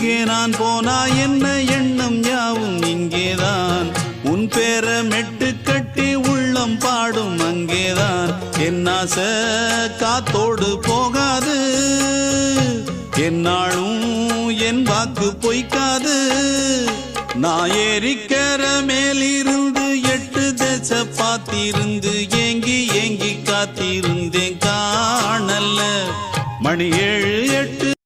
எங்கே நான் போனா என்ன எண்ணம் யாவும் இங்கேதான் உன் பேர மெட்டு கட்டி உள்ளம் பாடும் அங்கேதான் என் ஆசை காத்தோடு போகாது என்னாலும் என் வாக்கு பொய்க்காது நான் ஏறிக்கிற மேலிருந்து 8 தேச பார்த்திருந்து ஏங்கி ஏங்கி காத்திருந்தேன் காணல்ல மணி 7 8